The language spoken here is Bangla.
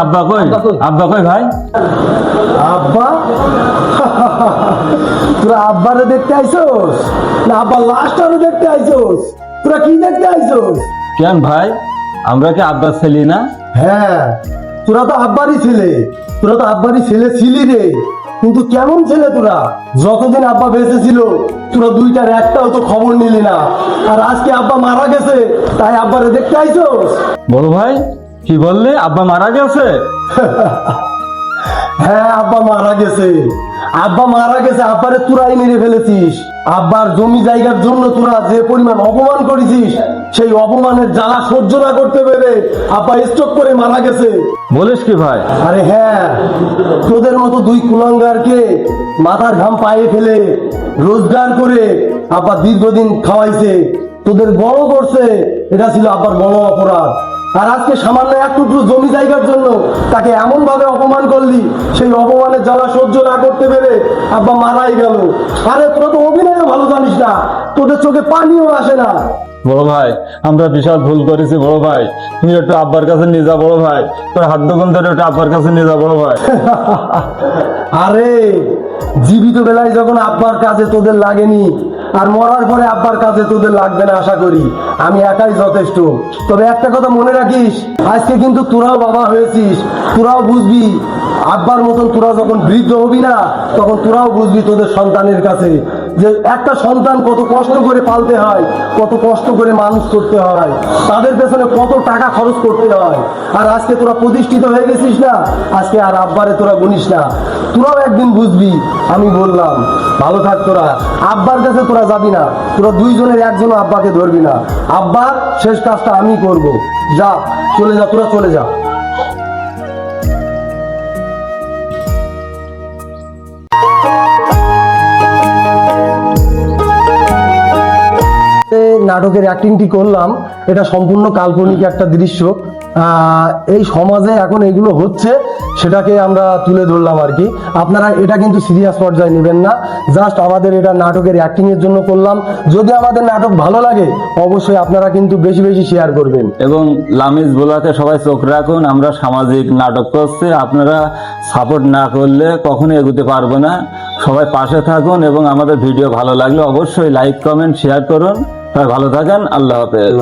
আব্বা কই? আব্বা কই ভাই? আব্বা তোরা আব্বারে দেখতে আইছস না আব্বা লাস্টারে দেখতে আইছস? তোরা কি দেখতে আইছস? কেন ভাই, আমরা কি আব্বা ছেলে না? হ্যাঁ, তোরা তো আব্বারই ছেলে, তোরা তো আব্বারই ছেলে ছিলি রে। কিন্তু কেমন ছেলে তোরা? যতদিন আব্বা বেঁচে ছিল তোরা দুইটার একটাও তো খবর নিলি না, আর আজকে আব্বা মারা গেছে তাই আব্বারে দেখতে আইছস? বড় ভাই কি বললে, আব্বা মারা গেছে? হ্যাঁ, আব্বা মারা গেছে, আব্বা মারা গেছে। আব্বারে তোরাই মেরে ফেলেছিস। আব্বার জমি জায়গার জন্য তোরা যে পরিমাণ অপমান করেছিস, সেই অপমানের জ্বালা সহ্য না করতে পেরে আব্বা স্ট্রোক করে মারা গেছে। বলিস কি ভাই? আরে হ্যাঁ, তোদের মতো দুই কুলাঙ্গারকে মাথার ঘাম পায়ে ফেলে রোজগার করে আব্বা দীর্ঘদিন খাওয়াইছে, তোদের বড় করছে, এটা ছিল আব্বার বড় অপরাধ। আর আজকে সামান্য একটু জমি জায়গার জন্য তাকে এমন ভাবে অপমান করলি, সেই অপমানের জ্বালা সহ্য না করতে পেরে আব্বা মারাই গেল। আরে তোরা তো অভিনয়ও ভালো জানিস না, তোদের চোখে পানিও আসে না। বড় ভাই আমরা বিশাল ভুল করেছি বড় ভাই, তুমি একটু আব্বার কাছে নিয়ে যা বড় ভাই, তোর হাত দোকান ধরে একটু আব্বার কাছে নিয়ে যা বড় ভাই। আরে জীবিত বেলায় যখন আব্বার কাজে তোদের লাগেনি, আর মরার পরে আব্বার কাজে তোদের লাগবে না আশা করি। আমি একাই যথেষ্ট। তবে একটা কথা মনে রাখিস, আজকে কিন্তু তোরাও বাবা হয়েছিস, তোরাও বুঝবি আব্বার মতন তোরা যখন বৃদ্ধ হবি না, তখন তোরাও বুঝবি তোদের সন্তানের কাছে যে একটা সন্তান কত কষ্ট করে পালতে হয়, কত কষ্ট করে মানুষ করতে হয়, তাদের পেছনে কত টাকা খরচ করতে হয়। আর আজকে তোরা প্রতিষ্ঠিত হয়ে গেছিস না, আজকে আর আব্বারে তোরা গুনিস না। তোরাও একদিন বুঝবি। আমি বললাম ভালো থাক তোরা, আব্বার কাছে তোরা যাবি না, তোরা দুইজনের একজনও আব্বাকে ধরবি না। আব্বার শেষ কাজটা আমি করব। যা, চলে যা, তোরা চলে যা। নাটকের অ্যাক্টিংটি করলাম, এটা সম্পূর্ণ কাল্পনিক একটা দৃশ্য। এই সমাজে এখন এগুলো হচ্ছে, সেটাকে আমরা তুলে ধরলাম আর কি। আপনারা এটা কিন্তু সিরিয়াস পর্যায়ে নেবেন না, জাস্ট আমাদের এটা নাটকের অ্যাক্টিং এর জন্য করলাম। যদি আমাদের নাটক ভালো লাগে অবশ্যই আপনারা কিন্তু বেশি বেশি শেয়ার করবেন। এবং লামিজ ব্লগে সবাই চোখ রাখুন, আমরা সামাজিক নাটক করছি, আপনারা সাপোর্ট না করলে কখনো এগোতে পারবো না। সবাই পাশে থাকুন এবং আমাদের ভিডিও ভালো লাগলে অবশ্যই লাইক কমেন্ট শেয়ার করুন। সবাই ভালো থাকেন, আল্লাহ হাফেজ।